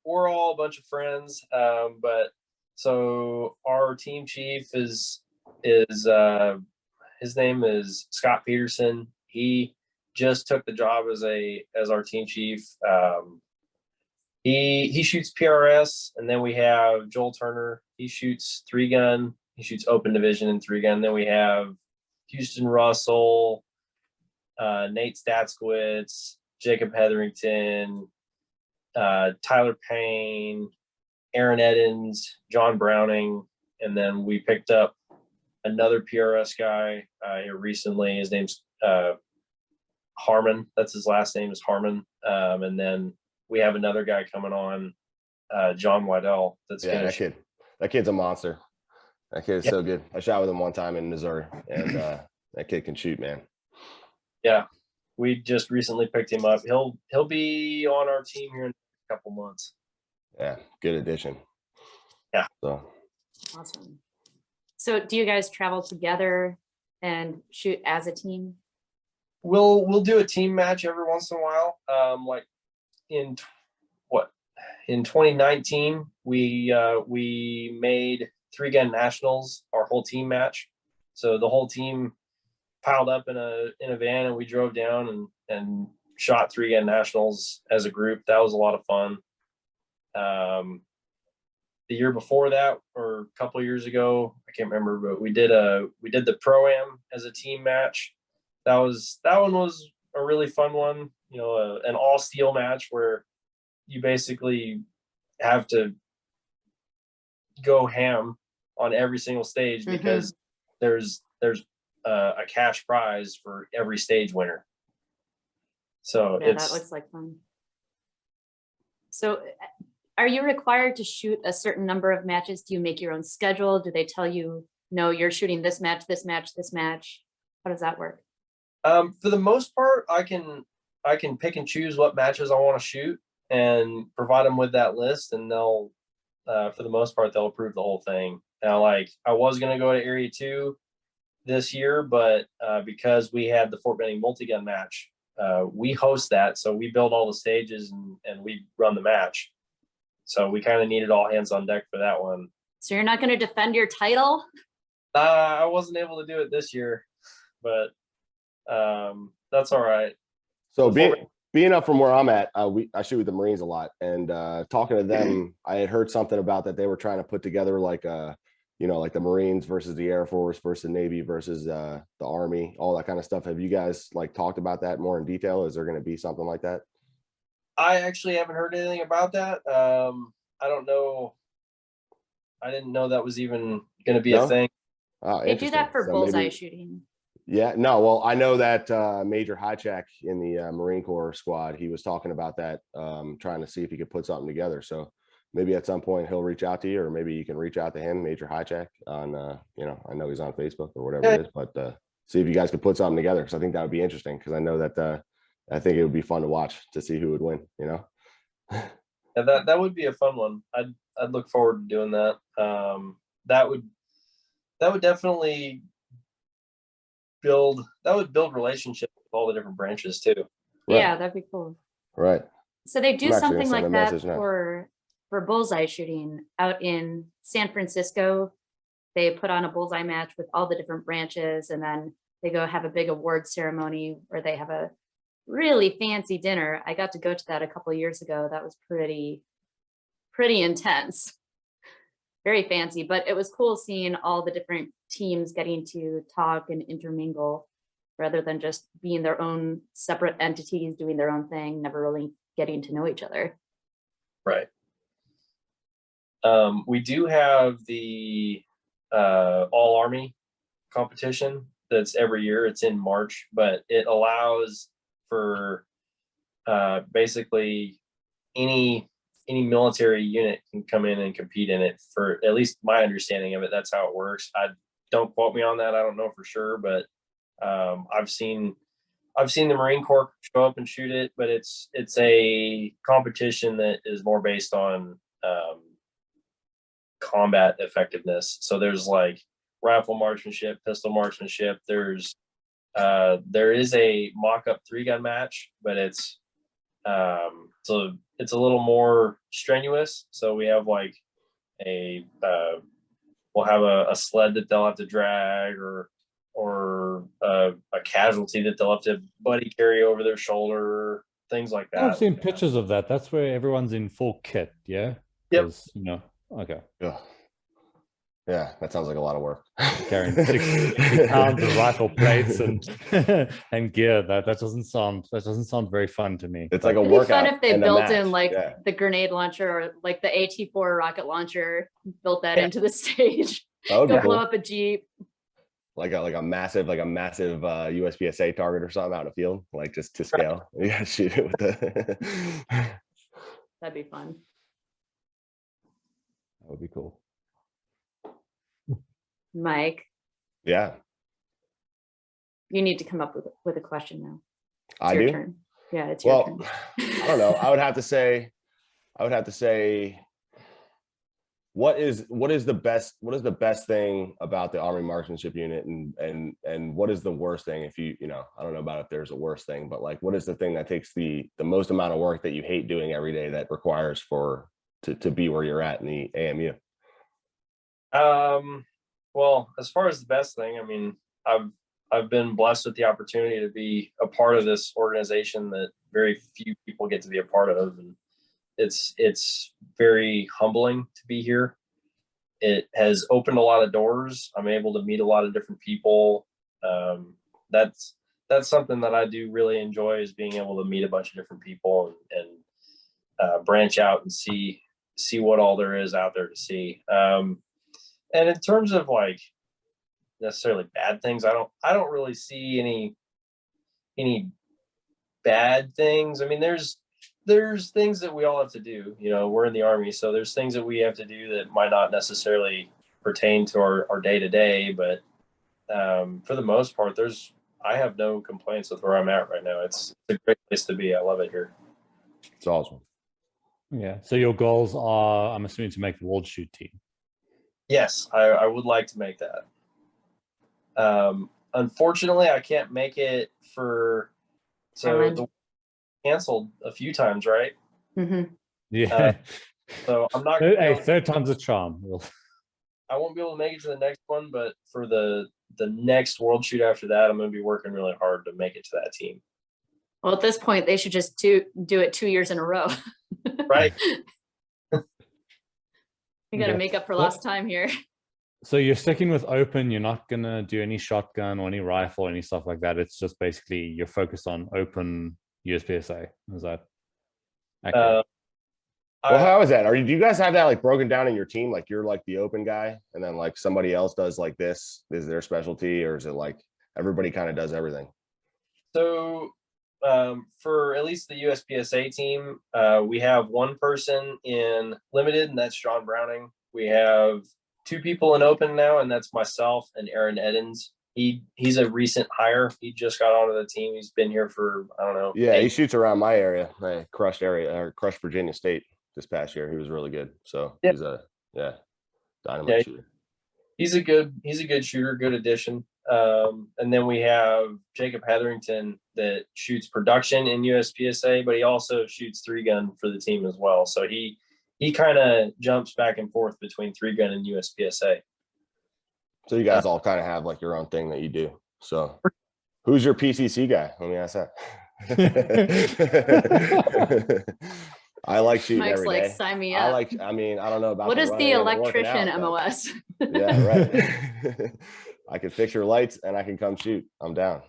We're all a bunch of friends. But so our team chief is his name is Scott Peterson. He just took the job as our team chief. He shoots PRS, and then we have Joel Turner. He shoots 3-gun. He shoots open division and 3-gun. Then we have Houston Russell, Nate Statskowitz, Jacob Hetherington, Tyler Payne, Aaron Eddins, John Browning, and then we picked up another PRS guy here recently. His name's Harmon. That's his last name is Harmon. And then we have another guy coming on, John Waddell. That kid's a monster. That kid is so good. I shot with him one time in Missouri, and that kid can shoot, man. Yeah. We just recently picked him up. He'll be on our team here in a couple months. Yeah, good addition. Yeah. So awesome. So do you guys travel together and shoot as a team? We'll do a team match every once in a while. Like in 2019, we made 3-gun nationals our whole team match. So the whole team piled up in a van, and we drove down and shot 3-gun nationals as a group. That was a lot of fun. The year before that, or a couple of years ago, I can't remember, but we did the Pro-Am as a team match. That one was a really fun one. You know, an all steel match where you basically have to go ham on every single stage, because there's a cash prize for every stage winner. So yeah, that looks like fun. So are you required to shoot a certain number of matches? Do you make your own schedule? Do they tell you, no, you're shooting this match, this match, this match? How does that work? For the most part, I can pick and choose what matches I want to shoot and provide them with that list, and they'll, for the most part, they'll approve the whole thing. Now, like, I was going to go to Area 2 this year, but because we had the Fort Benning multi-gun match, we host that. So we build all the stages and we run the match. So we kind of needed all hands on deck for that one. So you're not going to defend your title? I wasn't able to do it this year, but that's all right. So being up from where I'm at, I shoot with the Marines a lot, and talking to them, I had heard something about that they were trying to put together like like the Marines versus the Air Force versus the Navy versus the Army, all that kind of stuff. Have you guys like talked about that more in detail? Is there going to be something like that? I actually haven't heard anything about that. I don't know. I didn't know that was even going to be a thing. Oh, they do that for bullseye shooting. Yeah, no, well, I know that Major Hijack in the Marine Corps squad, he was talking about that, trying to see if he could put something together. So maybe at some point he'll reach out to you, or maybe you can reach out to him, Major Hijack, on, I know he's on Facebook or whatever it is, but see if you guys could put something together, because I think that would be interesting, because I know that I think it would be fun to watch to see who would win, Yeah, that would be a fun one. I'd look forward to doing that. That would definitely build relationships with all the different branches too. Right. Yeah, that'd be cool. Right. So they do I'm actually something gonna send like a that message now. for bullseye shooting out in San Francisco. They put on a bullseye match with all the different branches, and then they go have a big award ceremony where they have a really fancy dinner. I got to go to that a couple of years ago. That was pretty intense. Very fancy, but it was cool seeing all the different teams getting to talk and intermingle rather than just being their own separate entities doing their own thing, never really getting to know each other. Right. We do have the All Army competition that's every year. It's in March, but it allows for basically any military unit can come in and compete in it. For at least my understanding of it, that's how it works. Don't quote me on that. I don't know for sure, but I've seen the Marine Corps show up and shoot it, but it's a competition that is more based on combat effectiveness. So there's like rifle marksmanship, pistol marksmanship. There is a mock-up 3-gun match, but it's a little more strenuous. So we have like we'll have a sled that they'll have to drag, or a casualty that they'll have to buddy carry over their shoulder, things like that. I've seen pictures of that. That's where everyone's in full kit. Yeah. Yep. Okay. Yeah, that sounds like a lot of work. Carrying 60 pounds of rifle plates and and gear. That doesn't sound very fun to me. It's like a It'd be workout. fun if they and a built match. in like Yeah. the grenade launcher or like the AT-4 rocket launcher, built that into the stage. That would Go be blow cool. up a Jeep. Like a massive USPSA target or something out in the field, like just to scale. Yeah, shoot it with the. That'd be fun. That would be cool. Mike, Yeah, you need to come up with a question now. It's I your do. turn. Yeah, it's your turn. I don't know. I would have to say, what is the best thing about the Army Marksmanship Unit, and what is the worst thing? If I don't know about if there's a worst thing, but like, what is the thing that takes the most amount of work that you hate doing every day that requires to be where you're at in the AMU? Well, as far as the best thing, I mean, I've been blessed with the opportunity to be a part of this organization that very few people get to be a part of, and it's very humbling to be here. It has opened a lot of doors. I'm able to meet a lot of different people. That's something that I do really enjoy, is being able to meet a bunch of different people and branch out and see what all there is out there to see. And in terms of like necessarily bad things, I don't really see any bad things. I mean, there's things that we all have to do. We're in the Army, so there's things that we have to do that might not necessarily pertain to our day to day. But for the most part, I have no complaints with where I'm at right now. It's a great place to be. I love it here. It's awesome. Yeah. So your goals are, I'm assuming, to make the World Shoot team. Yes, I would like to make that. Unfortunately, I can't make it the canceled a few times, right? Mm-hmm. Yeah. So I'm not. Hey, third time's a charm. I won't be able to make it to the next one, but for the next World Shoot after that, I'm going to be working really hard to make it to that team. Well, at this point, they should just do it 2 years in a row. Right. You got to make up for lost time here. So you're sticking with open. You're not going to do any shotgun or any rifle or any stuff like that. It's just basically you're focused on open USPSA. Is that accurate? Well, how is that? Do you guys have that like broken down in your team? Like you're like the open guy, and then like somebody else does like this is their specialty, or is it like everybody kind of does everything? So for at least the USPSA team, we have one person in limited, and that's John Browning. We have 2 people in open now, and that's myself and Aaron Eddins. He's a recent hire. He just got onto the team. He's been here for, I don't know. Yeah, he shoots around my area, my crushed Virginia State this past year. He was really good. So yeah. He's a dynamite shooter. He's a good shooter, good addition. And then we have Jacob Hetherington that shoots production in USPSA, but he also shoots 3-gun for the team as well. So he kind of jumps back and forth between 3-gun and USPSA. So you guys all kind of have like your own thing that you do. So who's your PCC guy? Let me ask that. I like shooting Mike's every like, day. sign me up. I mean, I don't know about what is the electrician MOS? Yeah, right. I can fix your lights and I can come shoot. I'm down.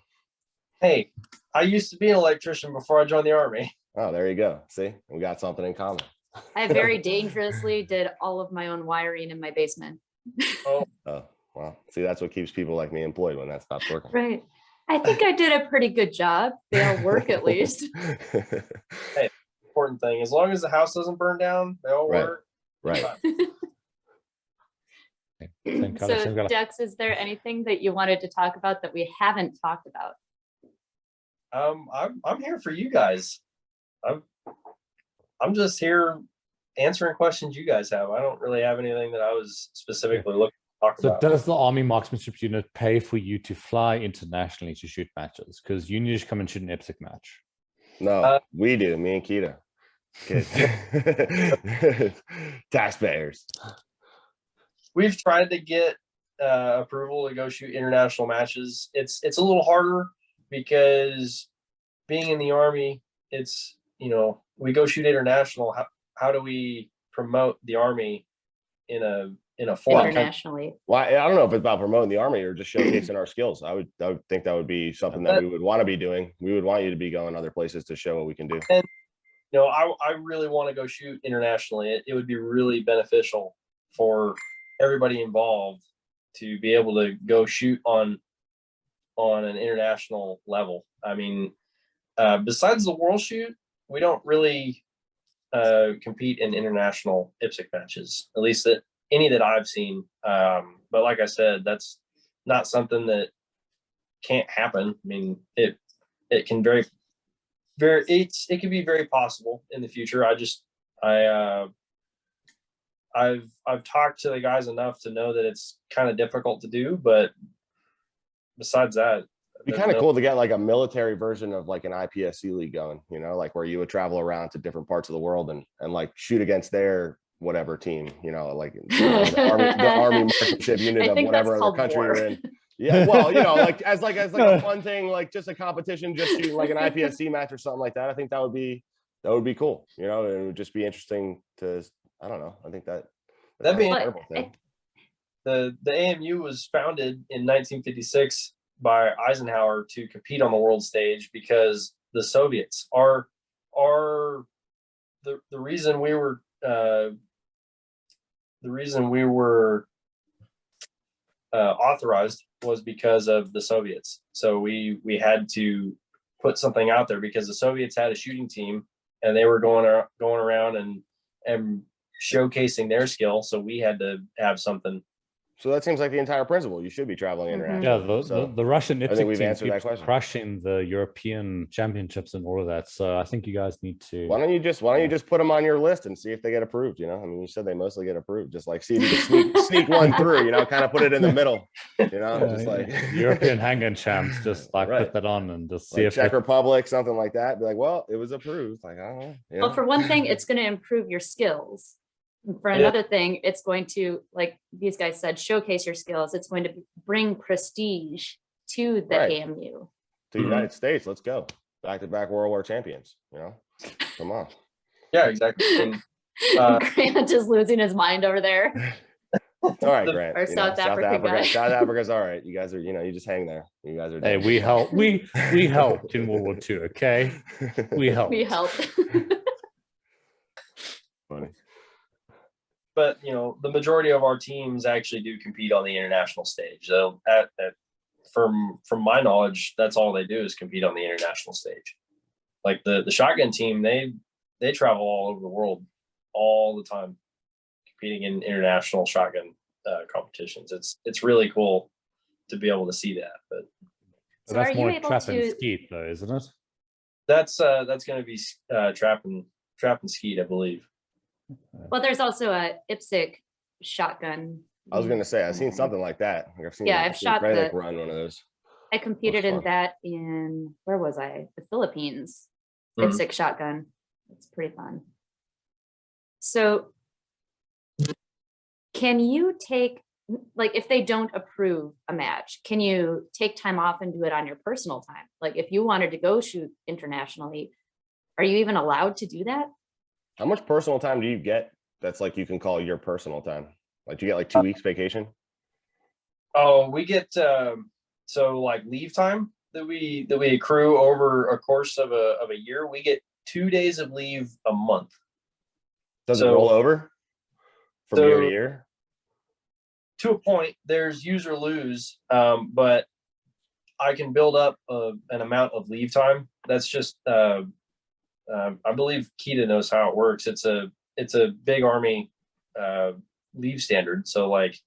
Hey, I used to be an electrician before I joined the Army. Oh, there you go. See, we got something in common. I very dangerously did all of my own wiring in my basement. Oh, well, see, that's what keeps people like me employed when that stops working. Right. I think I did a pretty good job. They all work at least. Hey, important thing. As long as the house doesn't burn down, they all work. Right. So Dex, is there anything that you wanted to talk about that we haven't talked about? I'm here for you guys. I'm just here answering questions you guys have. I don't really have anything that I was specifically looking to talk about. So does the Army Marksmanship unit pay for you to fly internationally to shoot matches? Because you need to come and shoot an IPSC match. No, we do. Me and Keita. Taxpayers. We've tried to get approval to go shoot international matches. It's a little harder because being in the Army, it's, we go shoot international. How do we promote the Army in a forum internationally? Well, I don't know if it's about promoting the Army or just showcasing our skills. I would think that would be something that we would want to be doing. We would want you to be going other places to show what we can do. And I really want to go shoot internationally. It would be really beneficial for everybody involved to be able to go shoot on an international level. I mean, besides the world shoot, we don't really compete in international IPSC matches, at least any that I've seen. But like I said, that's not something that can't happen. I mean, it can it can be very possible in the future. I've talked to the guys enough to know that it's kind of difficult to do, but besides that, it'd be kind of cool to get like a military version of like an IPSC league going, like where you would travel around to different parts of the world and like shoot against their whatever team, like the Army Marksmanship unit of whatever other country you're in. Yeah, well, like as a fun thing, like just a competition, just shooting like an IPSC match or something like that. I think that would be cool. It would just be interesting to. I don't know. I think that'd be incredible thing. The AMU was founded in 1956 by Eisenhower to compete on the world stage because the Soviets are the reason we were authorized was because of the Soviets. So we had to put something out there because the Soviets had a shooting team and they were going around and showcasing their skill. So we had to have something. So that seems like the entire principle. You should be traveling internationally. Yeah, the Russian IPSC team keeps crushing the European championships and all of that. So I think you guys need to. Why don't you just put them on your list and see if they get approved? I mean, you said they mostly get approved. Just like see if you can sneak one through. Kind of put it in the middle. Just like European hang-in champs. Just like put that on and just see if Czech Republic, something like that. Be like, well, it was approved. Like, I don't know. Well, for one thing, it's going to improve your skills. For another thing, it's going to, like these guys said, showcase your skills. It's going to bring prestige to the AMU. To the United States, let's go. Back-to-back World War champions, Come on. Yeah, exactly. Grant is losing his mind over there. All right, Grant. Our South African guy. South Africa's all right. You guys are, you just hang there. You guys are. Hey, we helped. We helped in World War II. Okay, we helped. We helped. Funny. But the majority of our teams actually do compete on the international stage. So at from my knowledge, that's all they do is compete on the international stage. Like the shotgun team, they travel all over the world all the time, competing in international shotgun competitions. It's really cool to be able to see that. But So that's are more you able trap and to- skeet though, isn't it? that's going to be trap and skeet, I believe. Well, there's also a IPSC shotgun. I was gonna say I've seen something like that. Like, I've seen, Yeah, I've seen shot Granick the- run one of those. I competed in fun. that in, where was I? The Philippines. Mhm. IPSC shotgun. It's pretty fun. So can you take, like, if they don't approve a match, can you take time off and do it on your personal time? Like, if you wanted to go shoot internationally, are you even allowed to do that? How much personal time do you get that's like you can call your personal time? Like, do you get like 2 weeks vacation? Oh, we get so like leave time that we accrue over a course of a year. We get 2 days of leave a month. Does it So- roll over from year to so- year? To a point, there's use or lose, but I can build up an amount of leave time. That's just I believe Keita knows how it works. It's a big Army leave standard. So like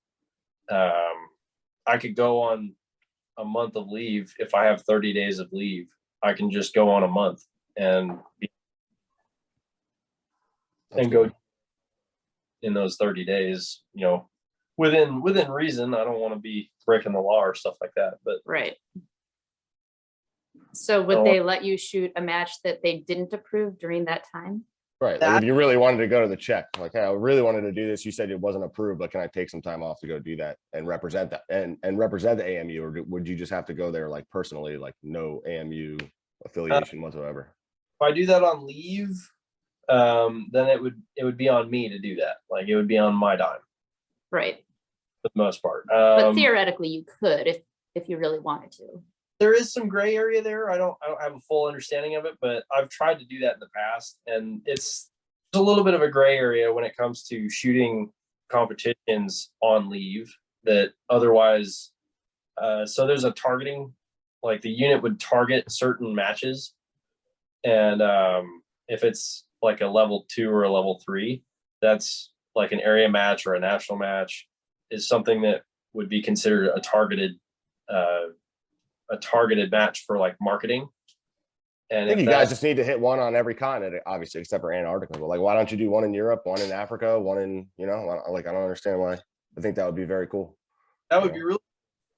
I could go on a month of leave. If I have 30 days of leave, I can just go on a month and That's go cool. in those 30 days, within reason. I don't want to be breaking the law or stuff like that, but Right. So would they let you shoot a match that they didn't approve during that time? Right. Like if you really wanted to go to the check, like, hey, I really wanted to do this. You said it wasn't approved, but can I take some time off to go do that and represent that and represent the AMU, or would you just have to go there like personally, like no AMU affiliation whatsoever? if I do that on leave, then it would be on me to do that. Like it would be on my dime Right. for the most part. But theoretically you could if you really wanted to. There is some gray area there. I don't have a full understanding of it, but I've tried to do that in the past, and it's a little bit of a gray area when it comes to shooting competitions on leave that otherwise. So there's a targeting, like the unit would target certain matches, and if it's like a level 2 or a level 3, that's like an area match or a national match, is something that would be considered a targeted match for like marketing. And I think if you guys just need to hit one on every continent, obviously, except for Antarctica. But like, why don't you do one in Europe, one in Africa, one in, like, I don't understand why. I think that would be very cool. that would be really,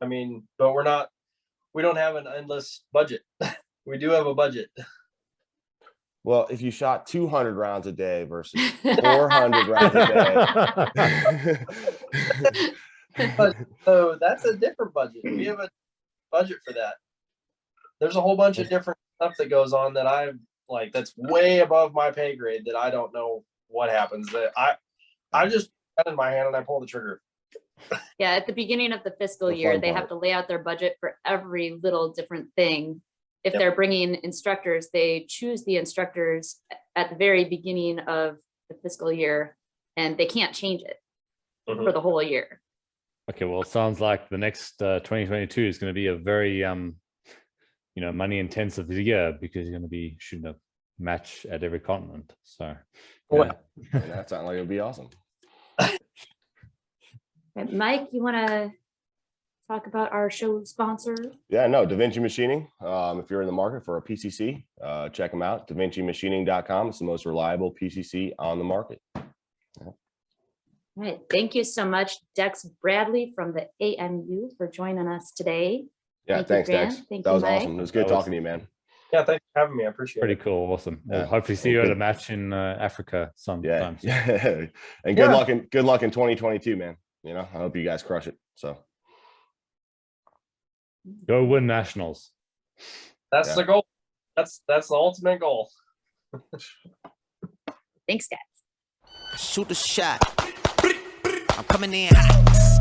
I mean, but we don't have an endless budget. We do have a budget. Well, if you shot 200 rounds a day versus 400 rounds a day. So that's a different budget. We have a budget for that. There's a whole bunch of different stuff that goes on that that's way above my pay grade that I don't know what happens. That I just got in my hand and I pull the trigger. Yeah, at the beginning of the fiscal The year, fun they part. have to lay out their budget for every little different thing. If they're bringing instructors, they choose the instructors at the very beginning of the fiscal year, and they can't change it for the whole year. Okay, well, it sounds like the next 2022 is going to be a very, money intensive year because you're going to be shooting a match at every continent. So, Well, And that sounds like it would be awesome. Okay, Mike, you want to talk about our show sponsor? Yeah, no, DaVinci Machining. If you're in the market for a PCC, check them out. DaVinciMachining.com. It's the most reliable PCC on the market. All right. Thank you so much, Dex Bradley from the AMU, for joining us today. Yeah, Thank you, thanks, Grant. Dex. Thank That you, was Mike. awesome. It was good That was- talking to you, man. Yeah, thanks for having me. I appreciate pretty it. cool. Awesome. We'll Yeah. hopefully see you at a Good. match in Africa Yeah. sometime. And good luck in 2022, man. I hope you guys crush it. So Go win nationals. That's the goal. That's the ultimate goal. Thanks, guys. Shoot a shot. I'm coming in hot.